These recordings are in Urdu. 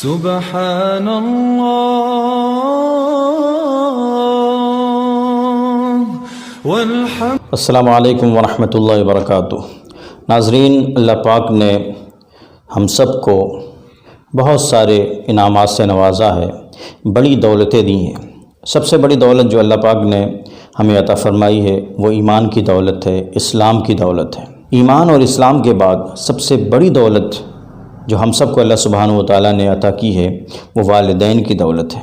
سبحان اللہ والحمد۔ السلام علیکم ورحمۃ اللہ وبرکاتہ۔ ناظرین، اللہ پاک نے ہم سب کو بہت سارے انعامات سے نوازا ہے، بڑی دولتیں دی ہیں۔ سب سے بڑی دولت جو اللہ پاک نے ہمیں عطا فرمائی ہے وہ ایمان کی دولت ہے، اسلام کی دولت ہے۔ ایمان اور اسلام کے بعد سب سے بڑی دولت جو ہم سب کو اللہ سبحانہ و تعالیٰ نے عطا کی ہے وہ والدین کی دولت ہے۔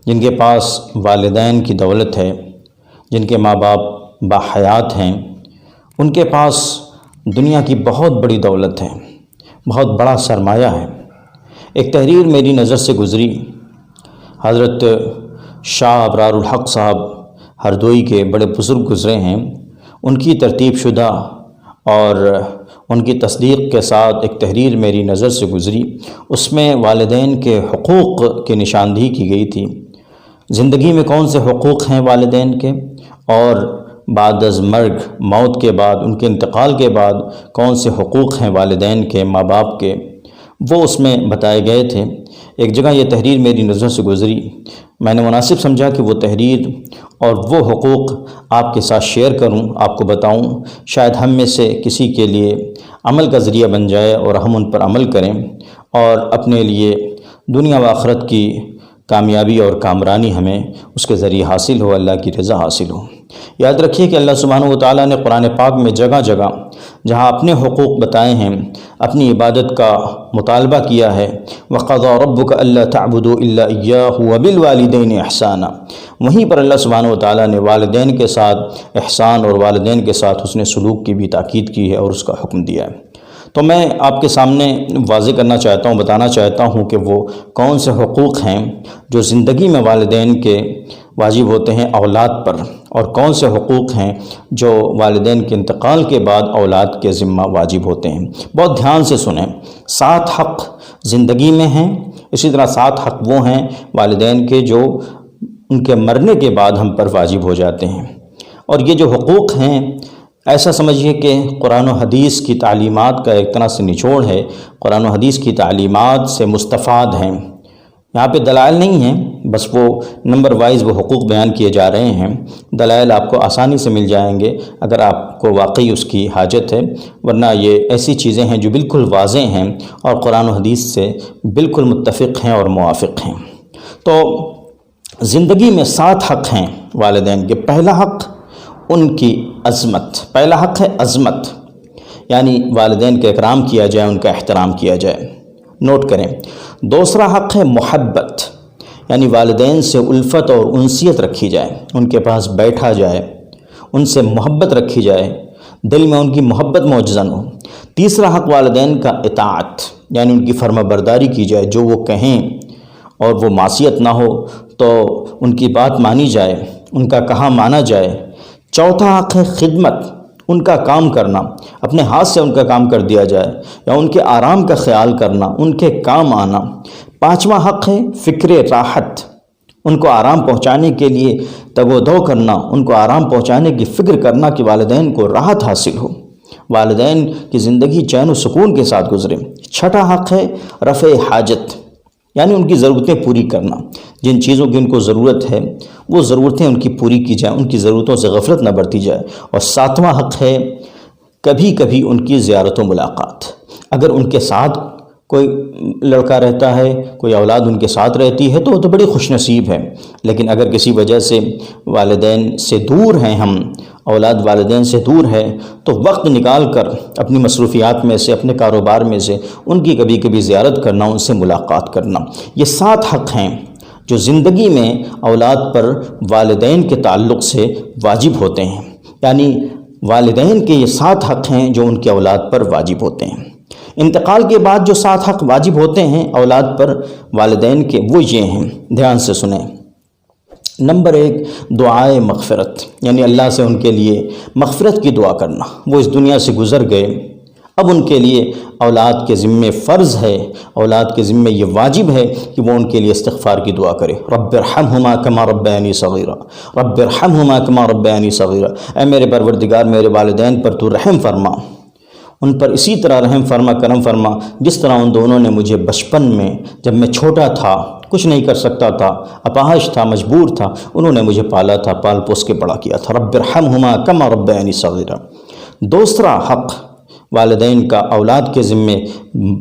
جن کے پاس والدین کی دولت ہے، جن کے ماں باپ باحیات ہیں، ان کے پاس دنیا کی بہت بڑی دولت ہے، بہت بڑا سرمایہ ہے۔ ایک تحریر میری نظر سے گزری، حضرت شاہ ابرار الحق صاحب ہردوئی کے بڑے بزرگ گزرے ہیں، ان کی ترتیب شدہ اور ان کی تصدیق کے ساتھ ایک تحریر میری نظر سے گزری۔ اس میں والدین کے حقوق کی نشاندہی کی گئی تھی۔ زندگی میں کون سے حقوق ہیں والدین کے، اور بعد از مرگ، موت کے بعد، ان کے انتقال کے بعد کون سے حقوق ہیں والدین کے، ماں باپ کے، وہ اس میں بتائے گئے تھے۔ ایک جگہ یہ تحریر میری نظر سے گزری، میں نے مناسب سمجھا کہ وہ تحریر اور وہ حقوق آپ کے ساتھ شیئر کروں، آپ کو بتاؤں، شاید ہم میں سے کسی کے لیے عمل کا ذریعہ بن جائے اور ہم ان پر عمل کریں اور اپنے لیے دنیا و آخرت کی کامیابی اور کامرانی ہمیں اس کے ذریعے حاصل ہو، اللہ کی رضا حاصل ہو۔ یاد رکھیے کہ اللہ سبحانہ و تعالیٰ نے قرآن پاک میں جگہ جگہ جہاں اپنے حقوق بتائے ہیں، اپنی عبادت کا مطالبہ کیا ہے، وَقَضَىٰ رَبُّكَ أَلَّا تَعْبُدُوا إِلَّا إِيَّاهُ وَبِالْوَالِدَيْنِ إِحْسَانًا، وہیں پر اللہ سبحانہ و تعالیٰ نے والدین کے ساتھ احسان اور والدین کے ساتھ حسن سلوک کی بھی تاکید کی ہے اور اس کا حکم دیا ہے۔ تو میں آپ کے سامنے واضح کرنا چاہتا ہوں، بتانا چاہتا ہوں کہ وہ کون سے حقوق ہیں جو زندگی میں والدین کے واجب ہوتے ہیں اولاد پر، اور کون سے حقوق ہیں جو والدین کے انتقال کے بعد اولاد کے ذمہ واجب ہوتے ہیں۔ بہت دھیان سے سنیں، 7 حق زندگی میں ہیں، اسی طرح 7 حق وہ ہیں والدین کے جو ان کے مرنے کے بعد ہم پر واجب ہو جاتے ہیں۔ اور یہ جو حقوق ہیں، ایسا سمجھیے کہ قرآن و حدیث کی تعلیمات کا ایک طرح سے نچوڑ ہے، قرآن و حدیث کی تعلیمات سے مستفاد ہیں۔ یہاں پہ دلائل نہیں ہیں، بس وہ نمبر وائز وہ حقوق بیان کیے جا رہے ہیں۔ دلائل آپ کو آسانی سے مل جائیں گے اگر آپ کو واقعی اس کی حاجت ہے، ورنہ یہ ایسی چیزیں ہیں جو بالکل واضح ہیں اور قرآن و حدیث سے بالکل متفق ہیں اور موافق ہیں۔ تو زندگی میں 7 حق ہیں والدین کے۔ پہلا حق ان کی عظمت، پہلا حق ہے عظمت، یعنی والدین کا اکرام کیا جائے، ان کا احترام کیا جائے، نوٹ کریں۔ دوسرا حق ہے محبت، یعنی والدین سے الفت اور انسیت رکھی جائے، ان کے پاس بیٹھا جائے، ان سے محبت رکھی جائے، دل میں ان کی محبت موجزن ہو۔ تیسرا حق والدین کا اطاعت، یعنی ان کی فرما برداری کی جائے، جو وہ کہیں اور وہ معصیت نہ ہو تو ان کی بات مانی جائے، ان کا کہا مانا جائے۔ چوتھا حق ہے خدمت، ان کا کام کرنا، اپنے ہاتھ سے ان کا کام کر دیا جائے، یا ان کے آرام کا خیال کرنا، ان کے کام آنا۔ پانچواں حق ہے فکر راحت، ان کو آرام پہنچانے کے لیے تگ و دو کرنا، ان کو آرام پہنچانے کی فکر کرنا کہ والدین کو راحت حاصل ہو، والدین کی زندگی چین و سکون کے ساتھ گزرے۔ چھٹا حق ہے رفع حاجت، یعنی ان کی ضرورتیں پوری کرنا، جن چیزوں کی ان کو ضرورت ہے وہ ضرورتیں ان کی پوری کی جائیں، ان کی ضرورتوں سے غفلت نہ برتی جائے۔ اور ساتواں حق ہے کبھی کبھی ان کی زیارت و ملاقات، اگر ان کے ساتھ کوئی لڑکا رہتا ہے، کوئی اولاد ان کے ساتھ رہتی ہے تو وہ تو بڑی خوش نصیب ہے، لیکن اگر کسی وجہ سے والدین سے دور ہیں ہم، اولاد والدین سے دور ہے، تو وقت نکال کر اپنی مصروفیات میں سے، اپنے کاروبار میں سے ان کی کبھی کبھی زیارت کرنا، ان سے ملاقات کرنا۔ یہ 7 حق ہیں جو زندگی میں اولاد پر والدین کے تعلق سے واجب ہوتے ہیں، یعنی والدین کے یہ 7 حق ہیں جو ان کے اولاد پر واجب ہوتے ہیں۔ انتقال کے بعد جو 7 حق واجب ہوتے ہیں اولاد پر والدین کے، وہ یہ ہیں، دھیان سے سنیں۔ نمبر 1، دعائے مغفرت، یعنی اللہ سے ان کے لیے مغفرت کی دعا کرنا۔ وہ اس دنیا سے گزر گئے، اب ان کے لیے اولاد کے ذمے فرض ہے، اولاد کے ذمے یہ واجب ہے کہ وہ ان کے لیے استغفار کی دعا کرے۔ رب ارحمہما کما ربیانی صغیرا، رب ارحمہما کما ربیانی صغیرا، اے میرے پروردگار میرے والدین پر تو رحم فرما، ان پر اسی طرح رحم فرما کرم فرما جس طرح ان دونوں نے مجھے بچپن میں جب میں چھوٹا تھا، کچھ نہیں کر سکتا تھا، اپاہج تھا، مجبور تھا، انہوں نے مجھے پالا تھا، پال پوس کے بڑا کیا تھا۔ رب ارحمہما کما ربیانی صغیرا۔ دوسرا حق والدین کا اولاد کے ذمے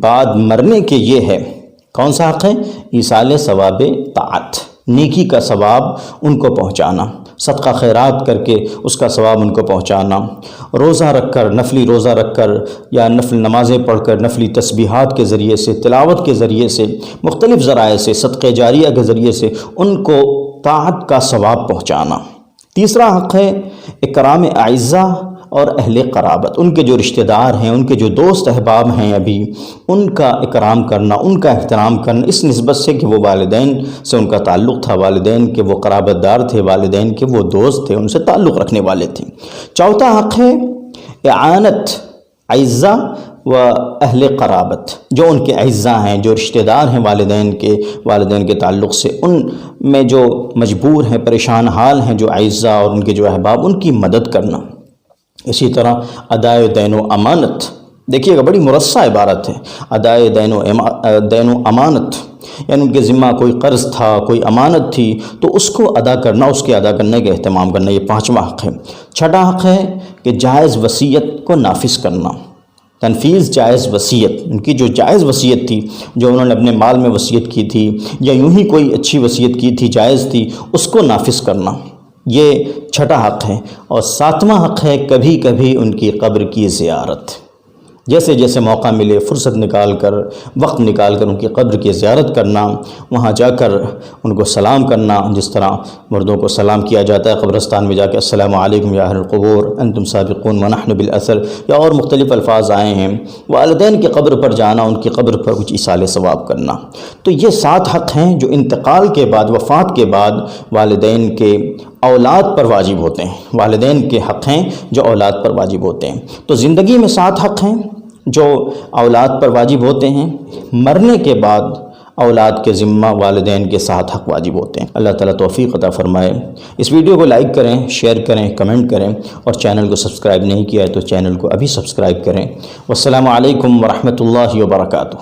بعد مرنے کے یہ ہے، کون سا حق ہے؟ ایصال ثواب طاعت، نیکی کا ثواب ان کو پہنچانا، صدقہ خیرات کر کے اس کا ثواب ان کو پہنچانا، روزہ رکھ کر، نفلی روزہ رکھ کر یا نفل نمازیں پڑھ کر، نفلی تسبیحات کے ذریعے سے، تلاوت کے ذریعے سے، مختلف ذرائع سے، صدقہ جاریہ کے ذریعے سے ان کو طاعت کا ثواب پہنچانا۔ تیسرا حق ہے اکرام اعزہ اور اہل قرابت، ان کے جو رشتہ دار ہیں، ان کے جو دوست احباب ہیں ابھی، ان کا اکرام کرنا، ان کا احترام کرنا، اس نسبت سے کہ وہ والدین سے ان کا تعلق تھا، والدین کے وہ قرابت دار تھے، والدین کے وہ دوست تھے، ان سے تعلق رکھنے والے تھے۔ چوتھا حق ہے اعانت اعزہ و اہل قرابت، جو ان کے اعزہ ہیں، جو رشتہ دار ہیں والدین کے تعلق سے، ان میں جو مجبور ہیں، پریشان حال ہیں، جو اعزہ اور ان کے جو احباب، ان کی مدد کرنا۔ اسی طرح ادائے دین و امانت، دیکھیے گا بڑی مرصع عبارت ہے، ادائے دین و امانت، یعنی ان کے ذمہ کوئی قرض تھا، کوئی امانت تھی، تو اس کو ادا کرنا، اس کے ادا کرنے کا اہتمام کرنا، یہ پانچواں حق ہے۔ چھٹا حق ہے کہ جائز وصیت کو نافذ کرنا، تنفیذ جائز وصیت، ان کی جو جائز وصیت تھی، جو انہوں نے اپنے مال میں وصیت کی تھی یا یوں ہی کوئی اچھی وصیت کی تھی، جائز تھی، اس کو نافذ کرنا، یہ چھٹا حق ہے۔ اور ساتواں حق ہے کبھی کبھی ان کی قبر کی زیارت، جیسے جیسے موقع ملے، فرصت نکال کر، وقت نکال کر ان کی قبر کی زیارت کرنا، وہاں جا کر ان کو سلام کرنا، جس طرح مردوں کو سلام کیا جاتا ہے قبرستان میں جا کے، السلام علیکم یا اہل القبور انتم سابقون ونحن بالاثر، یا اور مختلف الفاظ آئے ہیں۔ والدین کی قبر پر جانا، ان کی قبر پر کچھ ایصال ثواب کرنا۔ تو یہ 7 حق ہیں جو انتقال کے بعد، وفات کے بعد والدین کے اولاد پر واجب ہوتے ہیں، والدین کے حق ہیں جو اولاد پر واجب ہوتے ہیں۔ تو زندگی میں 7 حق ہیں جو اولاد پر واجب ہوتے ہیں، مرنے کے بعد اولاد کے ذمہ والدین کے 7 حق واجب ہوتے ہیں۔ اللہ تعالیٰ توفیق عطا فرمائے۔ اس ویڈیو کو لائک کریں، شیئر کریں، کمنٹ کریں، اور چینل کو سبسکرائب نہیں کیا ہے تو چینل کو ابھی سبسکرائب کریں۔ والسلام علیکم ورحمۃ اللہ وبرکاتہ۔